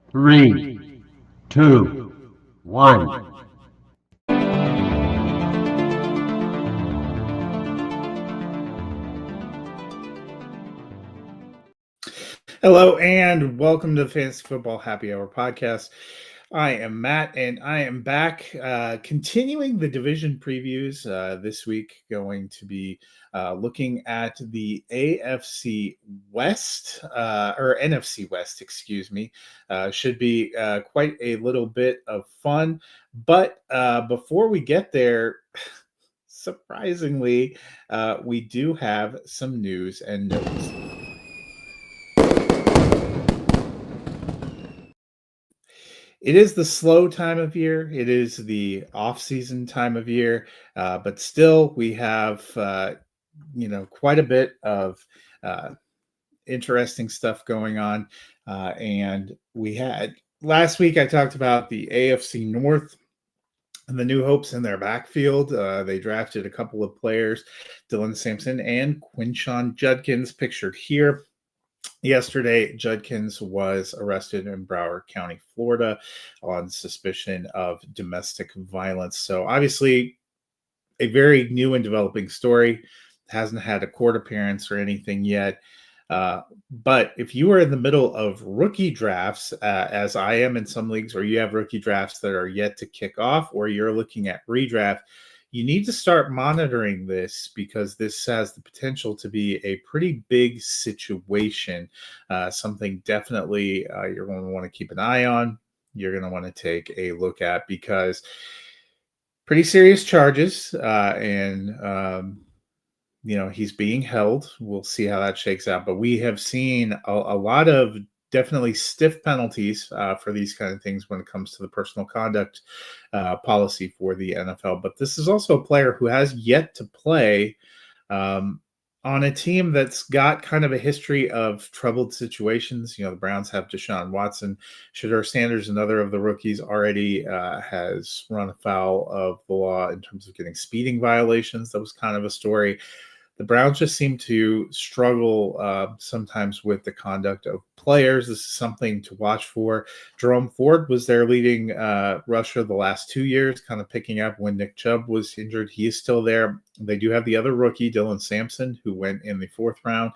Three, two, one. Hello and welcome to the Fantasy Football Happy Hour podcast. I am Matt and I am back continuing the division previews this week. Going to be looking at the AFC West or NFC West, excuse me. Should be quite a little bit of fun. But before we get there, surprisingly, we do have some news and notes. It is the slow time of year. It is the off-season time of year, but still we have quite a bit of uh, interesting stuff going on. And we had last week I talked about the AFC North and the new hopes in their backfield. They drafted a couple of players, Dylan Sampson and Quinshon Judkins, pictured here. Yesterday, Judkins was arrested in Broward County, Florida, on suspicion of domestic violence. So, obviously, a very new and developing story. Hasn't had a court appearance or anything yet. But if you are in the middle of rookie drafts, as I am in some leagues, or you have rookie drafts that are yet to kick off, or you're looking at redraft, you need to start monitoring this because this has the potential to be a pretty big situation. Something definitely you're going to want to keep an eye on. You're going to want to take a look at because pretty serious charges and he's being held. We'll see how that shakes out. But we have seen a lot of definitely stiff penalties for these kind of things when it comes to the personal conduct policy for the NFL. But this is also a player who has yet to play on a team that's got kind of a history of troubled situations. The Browns have Deshaun Watson. Shedeur Sanders, another of the rookies, already has run afoul of the law in terms of getting speeding violations. That was kind of a story. The Browns just seem to struggle sometimes with the conduct of players. This is something to watch for. Jerome Ford was their leading rusher the last 2 years, kind of picking up when Nick Chubb was injured. He is still there. They do have the other rookie, Dylan Sampson, who went in the 4th round,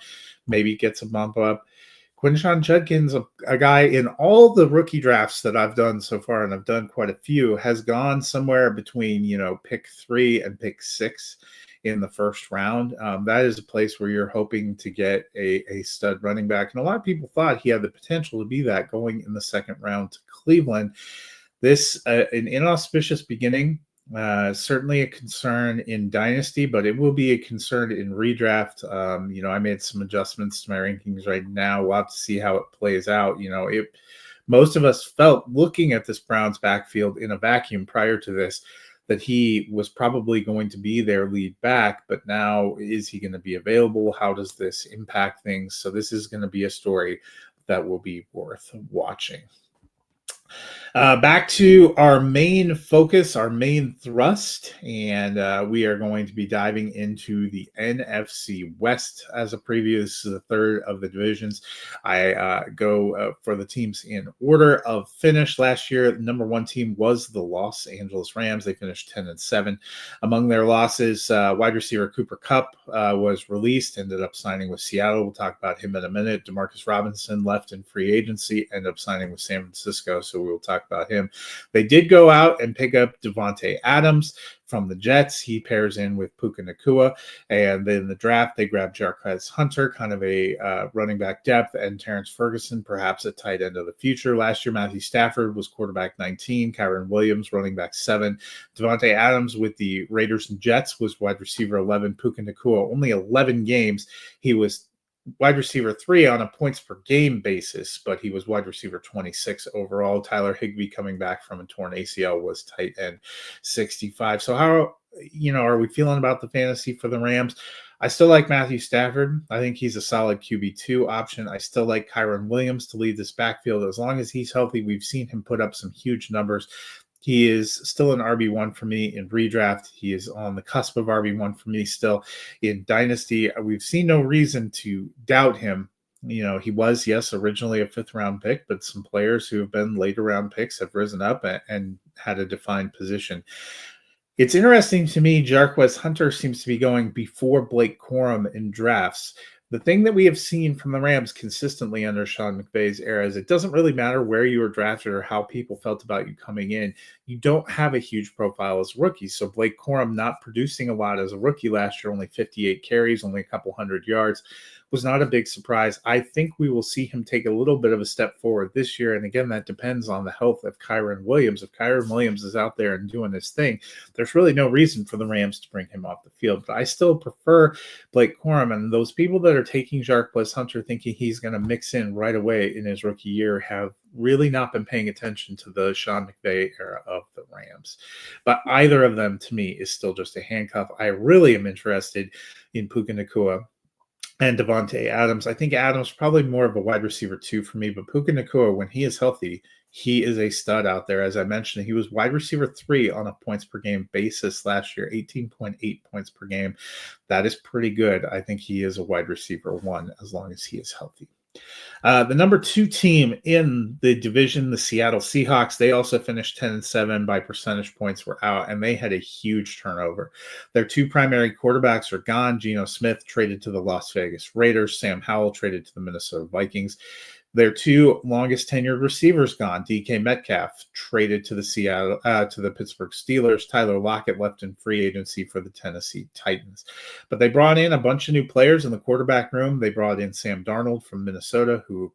maybe gets a bump up. Quinshon Judkins, a guy in all the rookie drafts that I've done so far, and I've done quite a few, has gone somewhere between, pick 3 and pick 6 in the 1st round. That is a place where you're hoping to get a stud running back. And a lot of people thought he had the potential to be that going in the 2nd round to Cleveland. This, an inauspicious beginning. Certainly a concern in Dynasty, but it will be a concern in redraft. I made some adjustments to my rankings right now. We'll have to see how it plays out. Most of us felt looking at this Browns backfield in a vacuum prior to this that he was probably going to be their lead back, but now is he going to be available? How does this impact things? So this is going to be a story that will be worth watching. Back to our main focus, our main thrust, and we are going to be diving into the NFC West as a preview. This is the 3rd of the divisions. I go for the teams in order of finish. Last year, the number 1 team was the Los Angeles Rams. They finished 10-7. Among their losses, wide receiver Cooper Kupp was released, ended up signing with Seattle. We'll talk about him in a minute. Demarcus Robinson left in free agency, ended up signing with San Francisco, so we will talk about him. They did go out and pick up Devontae Adams from the Jets. He pairs in with Puka Nacua. And then in the draft, they grabbed Jarquez Hunter, kind of a running back depth, and Terrence Ferguson, perhaps a tight end of the future. Last year, Matthew Stafford was quarterback 19, Kyron Williams, running back 7. Devontae Adams with the Raiders and Jets was wide receiver 11. Puka Nacua, only 11 games. He was wide receiver 3 on a points per game basis, but he was wide receiver 26 overall. Tyler Higbee, coming back from a torn ACL, was tight end 65. So how are we feeling about the fantasy for the Rams? I still like Matthew Stafford. I think he's a solid QB2 option. I still like Kyron Williams to lead this backfield. As long as he's healthy, we've seen him put up some huge numbers. He is still an RB1 for me in redraft. He is on the cusp of RB1 for me still in Dynasty. We've seen no reason to doubt him He was, yes, originally a fifth-round pick, but some players who have been later-round picks have risen up and had a defined position. It's interesting to me, Jarquez Hunter seems to be going before Blake Corum in drafts. The thing that we have seen from the Rams consistently under Sean McVay's era is it doesn't really matter where you were drafted or how people felt about you coming in. You don't have a huge profile as a rookie. So Blake Corum not producing a lot as a rookie last year, only 58 carries, only a couple hundred yards, was not a big surprise. I think we will see him take a little bit of a step forward this year. And again, that depends on the health of Kyren Williams. If Kyren Williams is out there and doing his thing, there's really no reason for the Rams to bring him off the field. But I still prefer Blake Corum. And those people that are taking Jarquez Hunter thinking he's going to mix in right away in his rookie year have really not been paying attention to the Sean McVay era of the Rams. But either of them, to me, is still just a handcuff. I really am interested in Puka Nacua and Devontae Adams. I think Adams probably more of a wide receiver 2 for me, but Puka Nacua, when he is healthy, he is a stud out there. As I mentioned, he was wide receiver 3 on a points per game basis last year, 18.8 points per game. That is pretty good. I think he is a wide receiver 1 as long as he is healthy. The number 2 team in the division, the Seattle Seahawks, they also finished 10-7 by percentage points were out, and they had a huge turnover. Their 2 primary quarterbacks are gone. Geno Smith traded to the Las Vegas Raiders. Sam Howell traded to the Minnesota Vikings. Their 2 longest tenured receivers gone. DK Metcalf traded to the Pittsburgh Steelers. Tyler Lockett left in free agency for the Tennessee Titans. But they brought in a bunch of new players in the quarterback room. They brought in Sam Darnold from Minnesota, who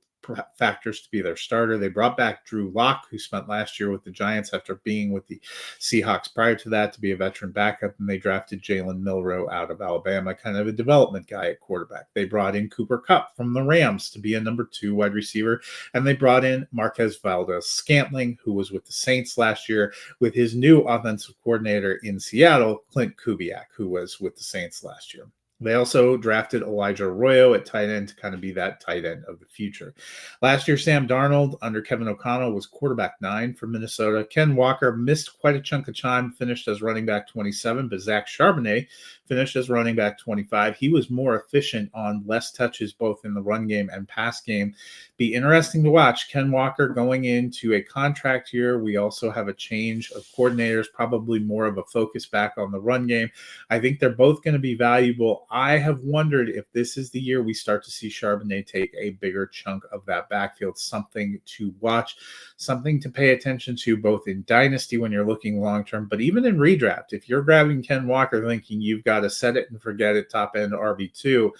factors to be their starter. They brought back Drew Lock, who spent last year with the Giants after being with the Seahawks prior to that, to be a veteran backup, and they drafted Jalen Milroe out of Alabama, kind of a development guy at quarterback. They brought in Cooper Kupp from the Rams to be a number 2 wide receiver, and they brought in Marquez Valdes-Scantling, who was with the Saints last year, with his new offensive coordinator in Seattle, Clint Kubiak, who was with the Saints last year. They also drafted Elijah Arroyo at tight end to kind of be that tight end of the future. Last year, Sam Darnold under Kevin O'Connell was quarterback 9 for Minnesota. Ken Walker missed quite a chunk of time, finished as running back 27, but Zach Charbonnet finished as running back 25. He was more efficient on less touches, both in the run game and pass game. Be interesting to watch. Ken Walker going into a contract year. We also have a change of coordinators, probably more of a focus back on the run game. I think they're both going to be valuable. I have wondered if this is the year we start to see Charbonnet take a bigger chunk of that backfield. Something to watch, something to pay attention to, both in Dynasty when you're looking long-term, but even in redraft. If you're grabbing Ken Walker thinking you've got to set it and forget it, top-end RB2,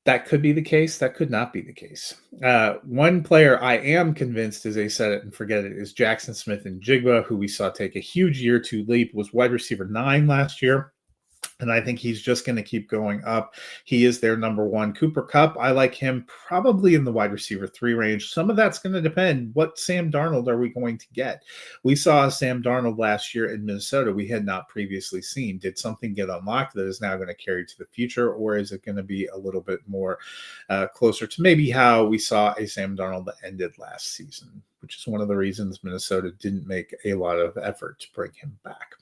that could be the case. That could not be the case. One player I am convinced is a set it and forget it is Jackson Smith-Njigba, who we saw take a huge year 2 leap, was wide receiver 9 last year. And I think he's just going to keep going up. He is their number 1. Cooper Kupp, I like him probably in the wide receiver 3 range. Some of that's going to depend. What Sam Darnold are we going to get? We saw Sam Darnold last year in Minnesota we had not previously seen. Did something get unlocked that is now going to carry to the future, or is it going to be a little bit more closer to maybe how we saw a Sam Darnold that ended last season, which is one of the reasons Minnesota didn't make a lot of effort to bring him back.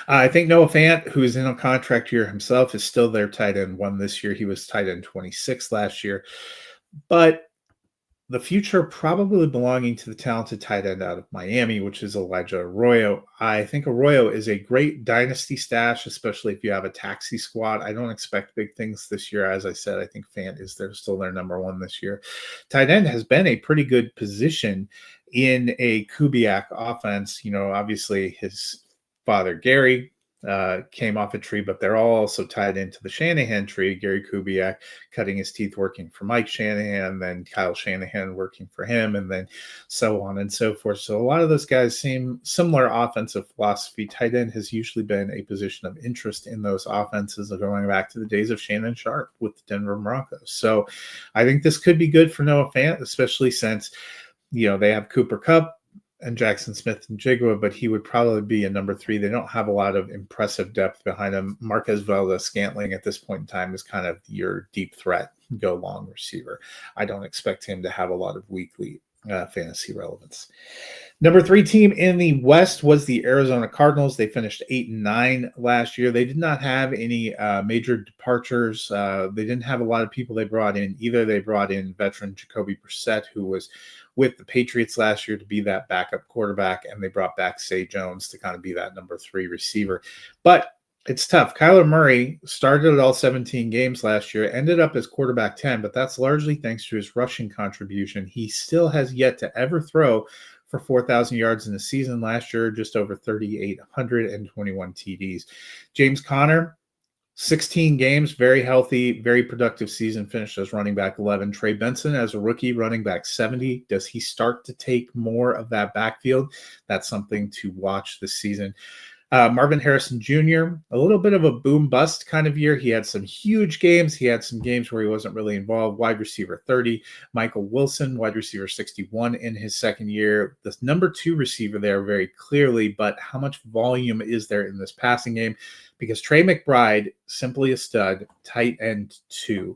I think Noah Fant, who is in a contract year himself, is still their tight end 1 this year. He was tight end 26 last year. But the future probably belonging to the talented tight end out of Miami, which is Elijah Arroyo. I think Arroyo is a great dynasty stash, especially if you have a taxi squad. I don't expect big things this year. As I said, I think Fant is still their number 1 this year. Tight end has been a pretty good position in a Kubiak offense. Obviously his father, Gary, came off a tree, but they're all also tied into the Shanahan tree. Gary Kubiak cutting his teeth working for Mike Shanahan, then Kyle Shanahan working for him, and then so on and so forth. So a lot of those guys seem similar offensive philosophy. Tight end has usually been a position of interest in those offenses going back to the days of Shannon Sharp with the Denver Broncos. So I think this could be good for Noah Fant, especially since they have Cooper Kupp and Jackson Smith-Njigba, but he would probably be a number 3. They don't have a lot of impressive depth behind him. Marquez Valdes-Scantling at this point in time is kind of your deep threat, go long receiver. I don't expect him to have a lot of weekly fantasy relevance. Number 3 team in the West was the Arizona Cardinals. They finished 8-9 last year. They did not have any major departures. They didn't have a lot of people they brought in either. They brought in veteran Jacoby Brissett, who was with the Patriots last year to be that backup quarterback, and they brought back Zay Jones to kind of be that number 3 receiver. But it's tough. Kyler Murray started all 17 games last year, ended up as quarterback 10, but that's largely thanks to his rushing contribution. He still has yet to ever throw for 4,000 yards in the season. Last year, just over 3,821 TDs. James Conner, 16 games, very healthy, very productive season, finished as running back 11. Trey Benson as a rookie, running back 70. Does he start to take more of that backfield? That's something to watch this season. Marvin Harrison Jr., a little bit of a boom-bust kind of year. He had some huge games. He had some games where he wasn't really involved. Wide receiver 30. Michael Wilson, wide receiver 61 in his second year. The number 2 receiver there very clearly, but how much volume is there in this passing game? Because Trey McBride, simply a stud, tight end 2.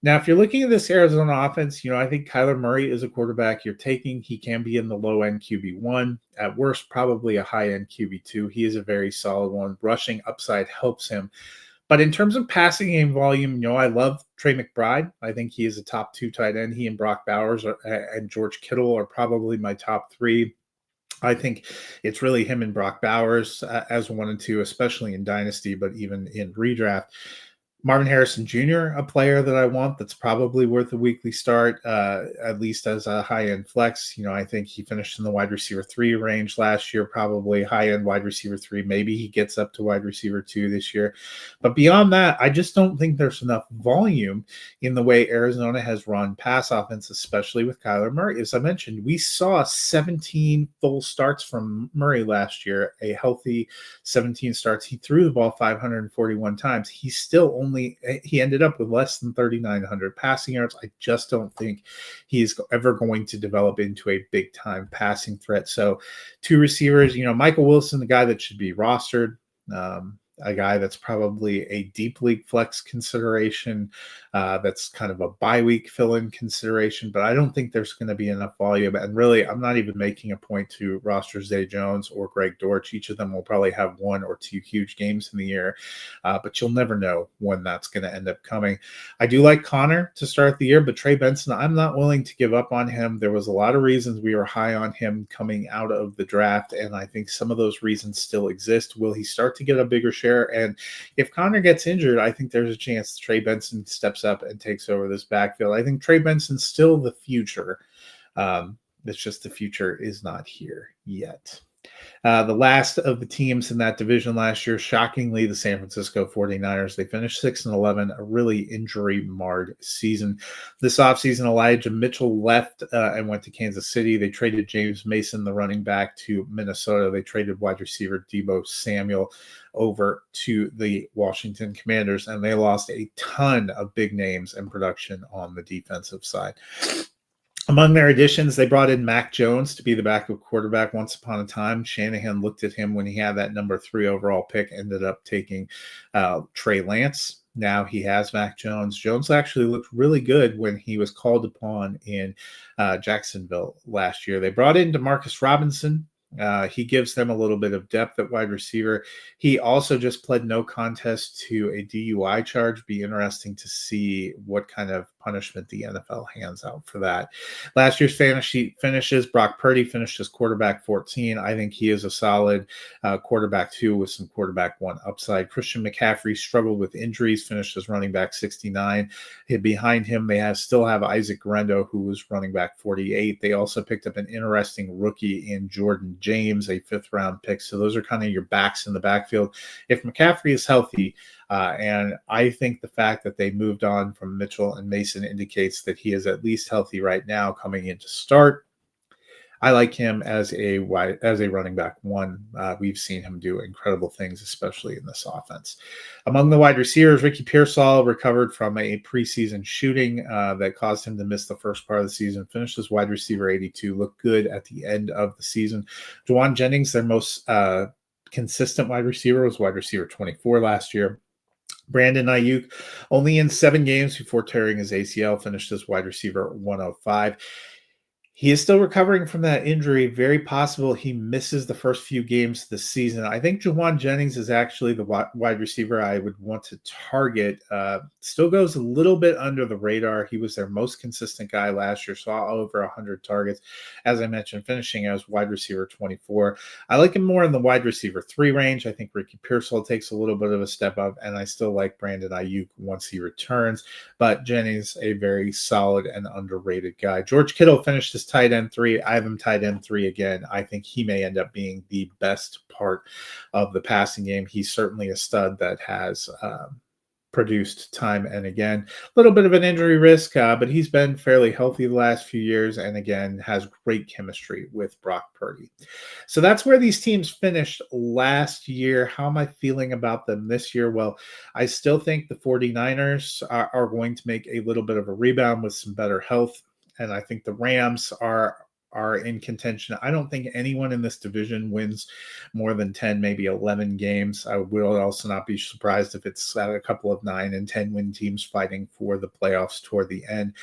Now, if you're looking at this Arizona offense, I think Kyler Murray is a quarterback you're taking. He can be in the low-end QB1. At worst, probably a high-end QB2. He is a very solid one. Rushing upside helps him. But in terms of passing game volume, I love Trey McBride. I think he is a top 2 tight end. He and Brock Bowers and George Kittle are probably my top 3. I think it's really him and Brock Bowers as 1 and 2, especially in Dynasty, but even in redraft. Marvin Harrison Jr., a player that I want that's probably worth a weekly start, at least as a high-end flex. I think he finished in the wide receiver 3 range last year, probably high-end wide receiver 3. Maybe he gets up to wide receiver 2 this year. But beyond that, I just don't think there's enough volume in the way Arizona has run pass offense, especially with Kyler Murray. As I mentioned, we saw 17 full starts from Murray last year, a healthy 17 starts. He threw the ball 541 times. He ended up with less than 3,900 passing yards. I just don't think he's ever going to develop into a big-time passing threat. So 2 receivers, Michael Wilson, the guy that should be rostered, a guy that's probably a deep league flex consideration, that's kind of a bye week fill-in consideration, but I don't think there's going to be enough volume. And really, I'm not even making a point to roster Zay Jones or Greg Dortch. Each of them will probably have 1 or 2 huge games in the year, but you'll never know when that's going to end up coming. I do like Connor to start the year, but Trey Benson, I'm not willing to give up on him. There was a lot of reasons we were high on him coming out of the draft, and I think some of those reasons still exist. Will he start to get a bigger share? And if Connor gets injured, I think there's a chance Trey Benson steps up and takes over this backfield. I think Trey Benson's still the future. It's just the future is not here yet. The last of the teams in that division last year, shockingly, the San Francisco 49ers. They finished 6-11, a really injury-marred season. This offseason, Elijah Mitchell left and went to Kansas City. They traded James Mason, the running back, to Minnesota. They traded wide receiver Deebo Samuel over to the Washington Commanders, and they lost a ton of big names and production on the defensive side. Among their additions, they brought in Mac Jones to be the backup quarterback once upon a time. Shanahan looked at him when he had that number 3 overall pick, ended up taking Trey Lance. Now he has Mac Jones. Jones actually looked really good when he was called upon in Jacksonville last year. They brought in Demarcus Robinson. He gives them a little bit of depth at wide receiver. He also just pled no contest to a DUI charge. Be interesting to see what kind of punishment the NFL hands out for that. Last year's fantasy finishes, Brock Purdy finished as quarterback 14. I think he is a solid quarterback 2 with some quarterback 1 upside. Christian McCaffrey struggled with injuries, finished as running back 69. Behind him, they still have Isaac Guerrero, who was running back 48. They also picked up an interesting rookie in Jordan James, a 5th-round pick. So those are kind of your backs in the backfield. If McCaffrey is healthy, and I think the fact that they moved on from Mitchell and Mason indicates that he is at least healthy right now coming in to start. I like him as a running back 1. We've seen him do incredible things, especially in this offense. Among the wide receivers, Ricky Pearsall recovered from a preseason shooting that caused him to miss the first part of the season. Finished as wide receiver 82. Looked good at the end of the season. Juwan Jennings, their most consistent wide receiver, was wide receiver 24 last year. Brandon Ayuk, only in 7 games before tearing his ACL, finished as wide receiver 105. He is still recovering from that injury. Very possible he misses the first few games this season. I think Jawan Jennings is actually the wide receiver I would want to target. Still goes a little bit under the radar. He was their most consistent guy last year, saw over 100 targets. As I mentioned, finishing as wide receiver 24. I like him more in the wide receiver 3 range. I think Ricky Pearsall takes a little bit of a step up, and I still like Brandon Ayuk once he returns. But Jennings, a very solid and underrated guy. George Kittle finished his tight end 3. I have him tight end 3 again. I think he may end up being the best part of the passing game. He's certainly a stud that has produced time and again. A little bit of an injury risk, but he's been fairly healthy the last few years, and again has great chemistry with Brock Purdy. So that's where these teams finished last year. How am I feeling about them this year? Well, I still think the 49ers are going to make a little bit of a rebound with some better health, and I think the Rams are in contention. I don't think anyone in this division wins more than 10, maybe 11 games. I will also not be surprised if it's a couple of 9 and 10 win teams fighting for the playoffs toward the end.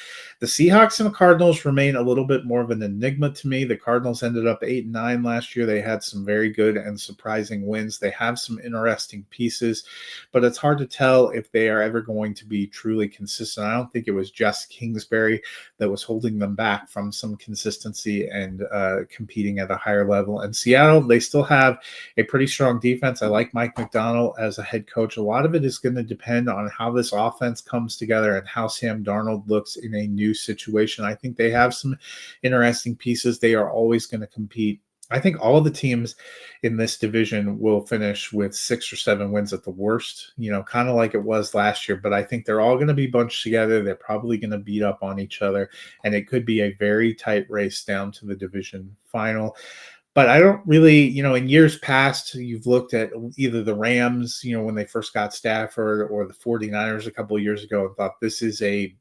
The Seahawks and the Cardinals remain a little bit more of an enigma to me. The Cardinals ended up 8-9 last year. They had some very good and surprising wins. They have some interesting pieces, but it's hard to tell if they are ever going to be truly consistent. I don't think it was just Kingsbury that was holding them back from some consistency and competing at a higher level. And Seattle, they still have a pretty strong defense. I like Mike McDonald as a head coach. A lot of it is going to depend on how this offense comes together and how Sam Darnold looks in a new situation. I think they have some interesting pieces. They are always going to compete. I think all of the teams in this division will finish with 6 or 7 wins at the worst, kind of like it was last year. But I think they're all going to be bunched together. They're probably going to beat up on each other, and it could be a very tight race down to the division final. But I don't really, in years past, you've looked at either the Rams, when they first got Stafford, or the 49ers a couple of years ago and thought this is a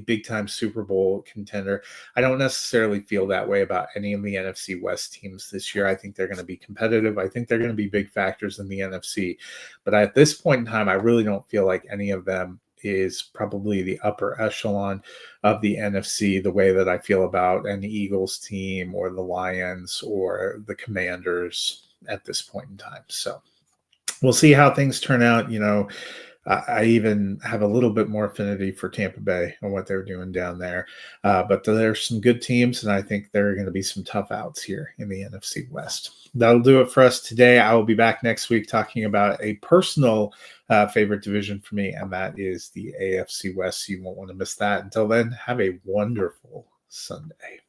big-time Super Bowl contender. I don't necessarily feel that way about any of the NFC West teams this year. I think they're going to be competitive. I think they're going to be big factors in the NFC. But at this point in time, I really don't feel like any of them is probably the upper echelon of the NFC the way that I feel about an Eagles team or the Lions or the Commanders at this point in time. So we'll see how things turn out. I even have a little bit more affinity for Tampa Bay and what they're doing down there. But there's some good teams, and I think there are going to be some tough outs here in the NFC West. That'll do it for us today. I will be back next week talking about a personal favorite division for me, and that is the AFC West. So you won't want to miss that. Until then, have a wonderful Sunday.